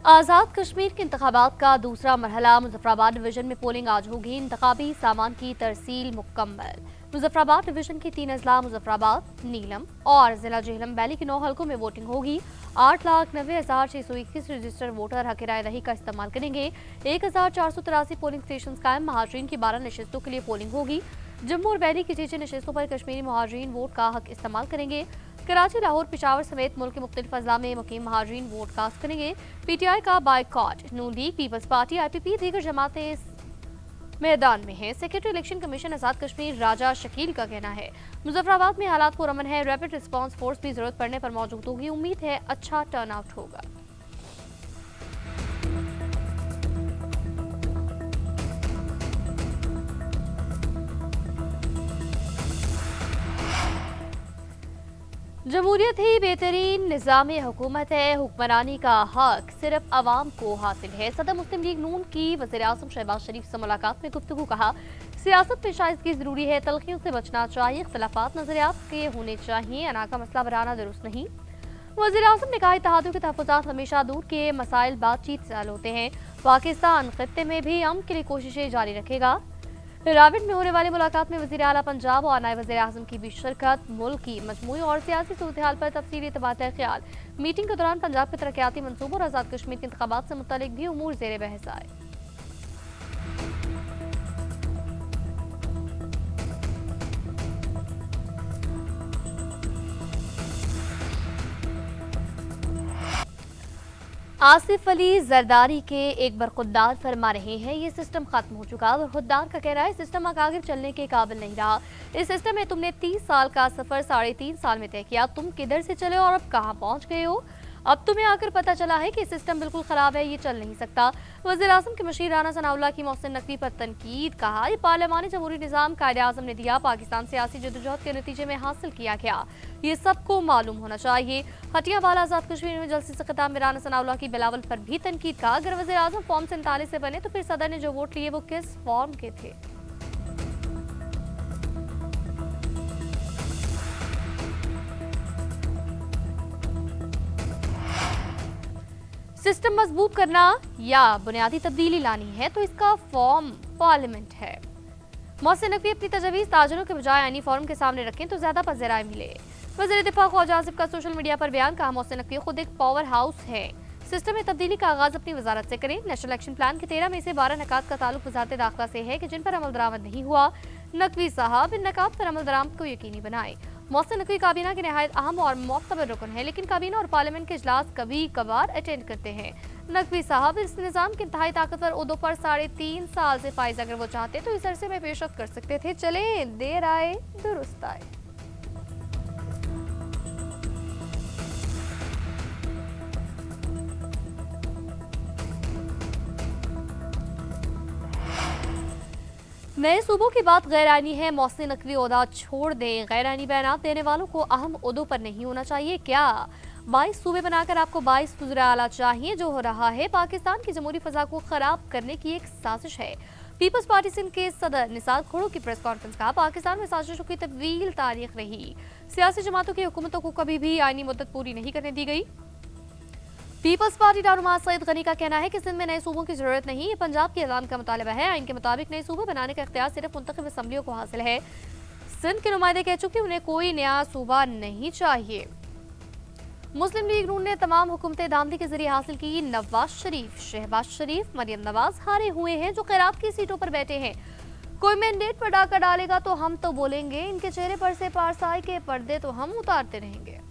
आज़ाद कश्मीर के इंतखाबात का दूसरा मरहला मुजफ्फराबाद डिवीजन में पोलिंग आज होगी। इंतखाबी सामान की तरसील मुकम्मल। मुजफ्फराबाद डिवीजन के 3 अजला मुजफ्फराबाद, नीलम और जिला जेहलम वैली के 9 हलकों में वोटिंग होगी। 8,90,621 रजिस्टर्ड वोटर हक राय दही का इस्तेमाल करेंगे। 1,483 पोलिंग स्टेशन कायम। महाजरीन की 12 नशिस्तों के लिए पोलिंग होगी। जम्मू और वैली की 6 नशिस्तों पर कश्मीरी महाजरीन वोट का हक इस्तेमाल करेंगे। कराची, लाहौर, पेशावर समेत मुल्क के मुख्तलिफ अजला में मुकीम महाजरीन वोट कास्ट करेंगे। पीटीआई का बायकॉट, नून लीग, पीपल्स पार्टी, आईपीपी दीगर जमातें मैदान में है। सेक्रेटरी इलेक्शन कमीशन आजाद कश्मीर राजा शकील का कहना है मुजफ्फराबाद में हालात पुरअमन है। रैपिड रिस्पांस फोर्स भी जरूरत पड़ने पर मौजूद होगी। उम्मीद है अच्छा टर्नआउट होगा। जमहूरियत ही बेहतरीन निज़ाम हुकूमत है। हुक्मरानी का हक सिर्फ अवाम को हासिल है। सदर मुस्लिम लीग नून की वज़ीर आज़म शहबाज शरीफ से मुलाकात में गुफ्तगू। कहा सियासत में शाइस्तगी जरूरी है, तलखियों से बचना चाहिए, इख्तलाफात नजरियात के होने चाहिए, अना का मसला बनाना दुरुस्त नहीं। वज़ीर आज़म ने कहा इत्तेहादियों के तहफ़्फ़ुज़ात हमेशा दूर के मसाइल बातचीत से हल होते हैं। पाकिस्तान खित्ते में भी अमन के लिए कोशिशें जारी रखेगा। रावट में होने वाली मुलाकात में वज़ीर आला पंजाब और नायब वज़ीर आज़म की भी शिरकत। मुल्क की मजमूई और सियासी सूरत-ए-हाल पर तफसीली तबादला ख्याल। मीटिंग के दौरान पंजाब के तरक्याती मंसूबों और आज़ाद कश्मीर के इंतखाबात से मुतल्लिक भी उमूर ज़ेर बहस आए। आसिफ अली जरदारी के एक बार खुददार फरमा रहे हैं ये सिस्टम खत्म हो चुका और खुददार का कह रहा है सिस्टम आगे चलने के काबिल नहीं रहा। इस सिस्टम में तुमने 30 साल का सफर 3.5 साल में तय किया। तुम किधर से चले और अब कहां पहुंच गए हो? अब तुम्हें आकर पता चला है कि सिस्टम बिल्कुल खराब है, ये चल नहीं सकता। वज़ीर आज़म के मशीर राना सनाउल्लाह की मोहसिन नकवी पर तनकीद। कहा ये पार्लियामानी जमहूरी निज़ाम कायदे आज़म ने दिया, पाकिस्तान सियासी जदोजहद के नतीजे में हासिल किया गया, ये सबको मालूम होना चाहिए। हटिया वाला आज़ाद कश्मीर में जलसे से खिताब में राना सनाउल्लाह की बिलावल पर भी तनकीद। कहा अगर वज़ीर आज़म फॉर्म 47 से बने तो फिर सदर ने जो वोट लिए वो किस फॉर्म के थे? सिस्टम मजबूत करना या बुनियादी तब्दीली लानी है तो इसका फॉर्म पार्लियामेंट है। मोहसिन नकवी अपनी तजवीज़ ताजरों के बजाय आईनी फॉर्म के सामने रखें तो ज्यादा पज़राए मिले। वज़ीर दिफा ख्वाजा आसिफ का सोशल मीडिया पर बयान। कहा मोहसिन नकवी खुद एक पावर हाउस है, सिस्टम में तब्दीली का आगाज अपनी वजारत से करें। नेशनल एक्शन प्लान के 13 में से 12 नकात का ताल्लुक वजारत दाखिला से है कि जिन पर अमल दरामद नहीं हुआ। नकवी साहब इन नकात पर अमल दरामद को यकीनी बनाए। मोहसिन नकवी काबीना के नहायत अहम और मोतबर रुकन है, लेकिन काबीना और पार्लियामेंट के इजलास कभी कभार अटेंड करते हैं। नकवी साहब इस निज़ाम के इंतहाई ताकतवर उहदों पर 3.5 साल से फाइज अगर वो चाहते तो इस अरसे में पेशरफ कर सकते थे। चले देर आए दुरुस्त आए। नए सूबों की बात गैर आईनी है। मोहसिन नकवी ओहदा छोड़ दें। गैर आईनी बयान देने वालों को अहम ओहदों पर नहीं होना चाहिए। क्या 22 सूबे बनाकर आपको 22 वज़ीर आला चाहिए? जो हो रहा है पाकिस्तान की जमहूरी फजा को खराब करने की एक साजिश है। पीपल्स पार्टी सिंध के सदर निसार खोड़ो की प्रेस कॉन्फ्रेंस। कहा पाकिस्तान में साजिशों की तवील तारीख रही, सियासी जमातों की हुकूमतों को कभी भी आईनी मुद्दत पूरी नहीं करने दी गई। पीपल्स पार्टी डारुमा सईद गनी का कहना है कि सिंध में नए सूबों की जरूरत नहीं, ये पंजाब के ऐलान का मुतालबा है। आइन के मुताबिक नए सूबे बनाने का इख्तियार सिर्फ मुंतखब असम्बलियों को हासिल है। सिंध के नुमाइंदे कह चुके उन्हें कोई नया सूबा नहीं चाहिए। मुस्लिम लीग नून ने तमाम हुकूमतें दामदी के जरिए हासिल की। नवाज शरीफ, शहबाज शरीफ, मरियम नवाज हारे हुए हैं जो खैरात की सीटों पर बैठे हैं। कोई मैंडेट पर डाका डालेगा तो हम तो बोलेंगे, इनके चेहरे पर से पारसाई के पर्दे तो हम उतारते रहेंगे।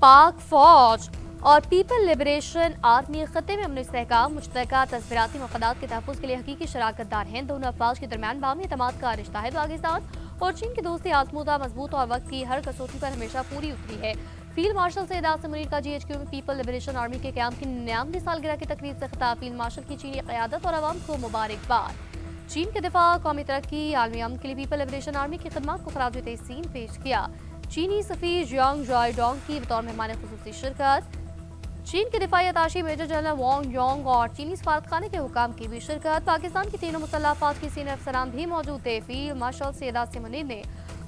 पाक फौज और पीपल लिबरेशन आर्मी खत्ते में अमन इस्तेहकाम मुश्तरका तस्वीराती मफादात के तहफ़्फ़ुज़ के लिए हकीकी शराकतदार हैं। दोनों अफवाज के दरमियान बाहमी एतमाद का रिश्ता है। पाकिस्तान और चीन की दोस्ती आजमूदा, मजबूत और वक्त की हर कसौटी पर हमेशा पूरी उतरी है। फील्ड मार्शल सैयद आसिम मुनीर का GHQ में पीपल लिबरेशन आर्मी के क़याम की 99वीं सालगिरह की तकरीब से खिताब। फील्ड मार्शल की चीनी क़यादत और अवाम को मुबारकबाद। चीन के दिफा, कौमी तरक्की, आलमी अमन के लिए पीपल लिबरेशन आर्मी की खिदमत को खराज तहसीन पेश किया। चीनी सफ़ीर जियांग जाय डोंग की बतौर मेहमान खुसूसी शिरकत। चीन के दिफाई अताशी मेजर जनरल वांग योंग और चीनी सफारतखाने के हुकाम की भी शिरकत। पाकिस्तान की तीनों मुसल्लह अफवाज के सीनियर अफसरान भी मौजूद थे। फील्ड मार्शल सैयद आसिम मुनीर ने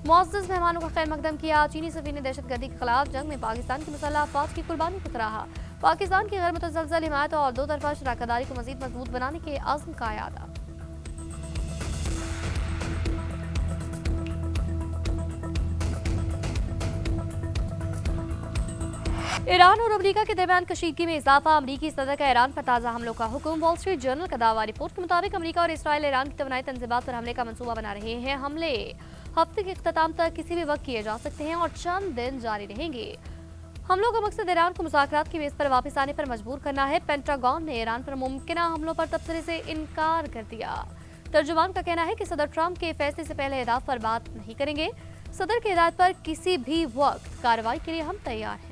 मुअज़्ज़ज़ मेहमानों का खैर मकदम किया। चीनी सफ़ीर ने दहशतगर्दी के खिलाफ जंग में पाकिस्तान की मुसल्लह अफ़वाज की कुर्बानी को सराहा। पाकिस्तान की गैर मुतज़लज़ल हिमायत और दो तरफ़ा शराकतदारी को मज़ीद मजबूत बनाने के अज़्म का यादा। ईरान और अमेरिका के दरमियान कशीदगी में इजाफा। अमेरिकी सदर का ईरान पर ताज़ा हमलों का हुक्म। वॉल स्ट्रीट जर्नल का दावा। रिपोर्ट के मुताबिक अमेरिका और इसराइल ईरान की तवानाई तंजीबात पर हमले का मंसूबा बना रहे हैं। हमले हफ्ते के इख्तिताम तक किसी भी वक्त किए जा सकते हैं और चंद दिन जारी रहेंगे। हमलों का मकसद ईरान को मुज़ाकरात की मेज पर वापस आने पर मजबूर करना है। पेंटागन ने ईरान पर मुमकिना हमलों पर तबसरे से इनकार कर दिया। तर्जुमान का कहना है कि सदर ट्रंप के फैसले से पहले अहदाफ पर बात नहीं करेंगे। सदर की हिदायत पर किसी भी वक्त कार्रवाई के लिए हम तैयार हैं।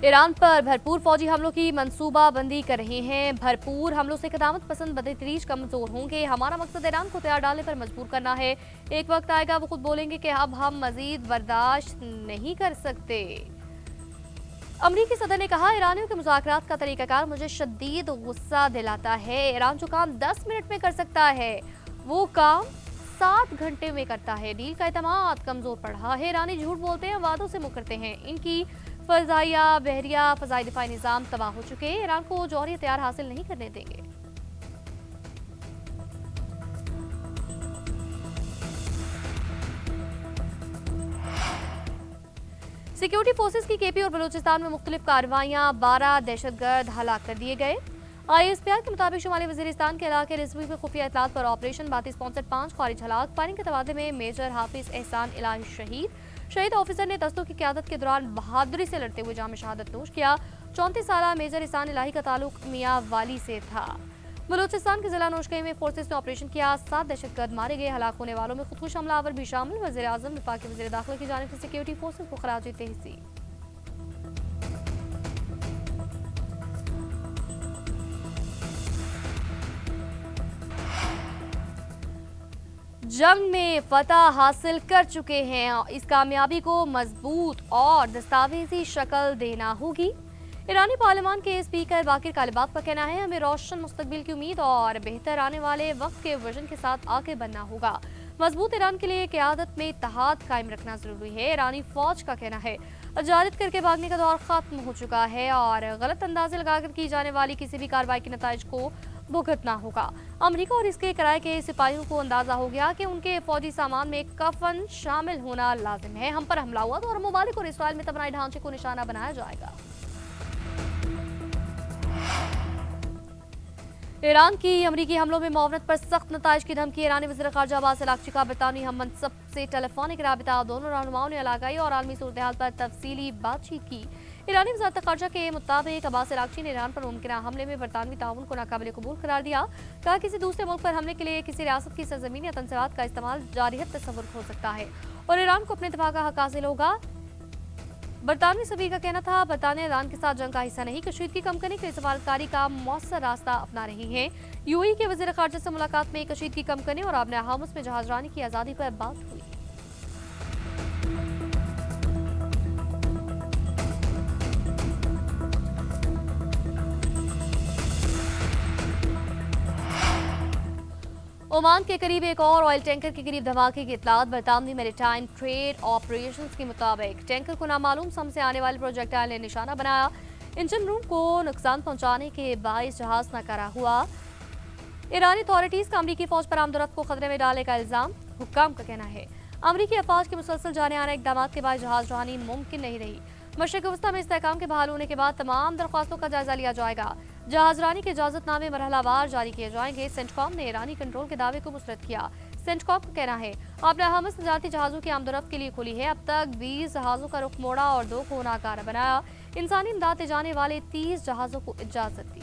ईरान पर भरपूर फौजी हमलों की मंसूबाबंदी कर रहे हैं। भरपूर हमलों से क़यामत पसंद बदतरीज कमजोर होंगे। हमारा मकसद ईरान को तैयार डालने पर मजबूर करना है। एक वक्त आएगा वो खुद बोलेंगे कि अब हम मजीद बर्दाश्त नहीं कर सकते। अमरीकी सदर ने कहा, ईरानियों के मुज़ाकरात का तरीकाकार मुझे शदीद गुस्सा दिलाता है। ईरान जो काम 10 मिनट में कर सकता है वो काम 7 घंटे में करता है। डील का एतमाद कमजोर पड़ रहा है। ईरानी झूठ बोलते हैं, वादों से मुकरते हैं। इनकी फजाइया बहरिया फजाई दिफाई निज़ाम तबाह हो चुके हैं। ईरान को जौहरी हथियार हासिल नहीं करने देंगे। सिक्योरिटी फोर्सेस की केपी और बलूचिस्तान में मुख्तलिफ कार्रवाइयां। 12 दहशतगर्द हलाक कर दिए गए। ISPR के मुताबिक शुमाली वजीरिस्तान के इलाके रिजवी में खुफिया इतलात पर ऑपरेशन 32-5 खारिज हलाक। फायरिंग के तबादले में मेजर हाफिज एहसान इलाही शहीद ऑफिसर ने दस्तों की क़यादत के दौरान बहादुरी से लड़ते हुए जाम शहादत नोश किया। 34 साला मेजर एहसान इलाही का ताल्लुक मियां वाली से था। बलूचिस्तान के जिला नौशगही में फोर्सेस ने ऑपरेशन किया। 7 दहशतगर्द मारे गए। हलाक होने वालों में खुदकुश हमलावर भी शामिल। वज़ीर आज़म वफाकी वज़ीर दाखिला की जानिब से सिक्योरिटी फोर्सेस को खराज तहसीन। जंग में फतह हासिल कर चुके हैं। इस कामयाबी को मजबूत और दस्तावेजी शक्ल देना होगी। ईरानी पार्लियामान के स्पीकर बाकिर कालिबाफ का कहना है, हमें रोशन मुस्तकबिल की उम्मीद और बेहतर आने वाले वक्त के विजन के साथ आगे बढ़ना होगा। मजबूत ईरान के लिए क़यादत में इत्तेहाद कायम रखना जरूरी है। ईरानी फौज का कहना है, अजारत करके भागने का दौर खत्म हो चुका है और गलत अंदाजे लगाकर की जाने वाली किसी भी कार्रवाई के नताइज को भुगतना होगा। अमेरिका और इसके किराए के सिपाहियों को अंदाजा हो गया कि उनके फौजी सामान में कफन शामिल होना लाजिम है। हम पर हमला हुआ तो और ममालिक और इसराइल में तबाही ढांचे को निशाना बनाया जाएगा। ईरान की अमरीकी हमलों में मुआवनत पर सख्त नताइज की धमकी। ईरानी वज़ीर ख़ारजा अब्बास अराग़ची का बरतानवी हम मनसब से टेलीफोनिक राबिता। दोनों रहनुमाओं ने इलाकाई और आलमी सूरत हाल पर तफसीली बातचीत की। ईरानी वज़ारत ख़ारजा के मुताबिक अब्बास अराग़ची ने ईरान पर मुमकिना हमले में बरतानवी ताउन को नाकाबिल कबूल करार दिया। कहा, किसी दूसरे मुल्क पर हमले के लिए किसी रियासत की सरजमीन या तनसीबात का इस्तेमाल जारियत तस्वुर हो सकता है और ईरान को अपने दफा का हक हासिल होगा। बरतानवी सभी का कहना था, बरतानिया ईरान के साथ जंग का हिस्सा नहीं, कशीदगी कम करने के लिए सफारतकारी का मौसर रास्ता अपना रही है। UAE के वज़ीर ख़ारजा से मुलाकात में कशीदगी कम करने और आबने हामुस में जहाजरानी की आज़ादी पर बात हुई। ओमान के करीब एक और ऑयल टैंकर के करीब धमाके की इतलात। बरतानवी मैरीटाइम ट्रेड ऑपरेशंस के मुताबिक टैंकर को नामालूम सम से आने वाले प्रोजेक्टाइल ने निशाना बनाया। इंजन रूम को नुकसान पहुंचाने के बाइस जहाज नाकारा हुआ। ईरानी अथॉरिटीज का अमरीकी फौज पर आमदोरफ्त को खतरे में डालने का इल्जाम। हुक्काम का कहना है, अमरीकी अफवाज के मुसलसल जाने आने इकदाम के बाद जहाज रानी मुमकिन नहीं रही। मशरिक़ वस्ता में इस्तेहकाम के बहाल होने के बाद तमाम दरख्वास्तों का जायजा लिया जाएगा। जहाजरानी के इजाजतनामे मरहलावार जारी किए जाएंगे। सेंटकॉम ने ईरानी कंट्रोल के दावे को मुस्तरद किया। सेंटकॉम का कहना है, आपने हमस तजारती जहाजों की आमदोरफ्त के लिए खुली है। अब तक 20 जहाजों का रुख मोड़ा और 2 को नाकारा बनाया। इंसानी इमदाद ले जाने वाले 30 जहाजों को इजाजत दी।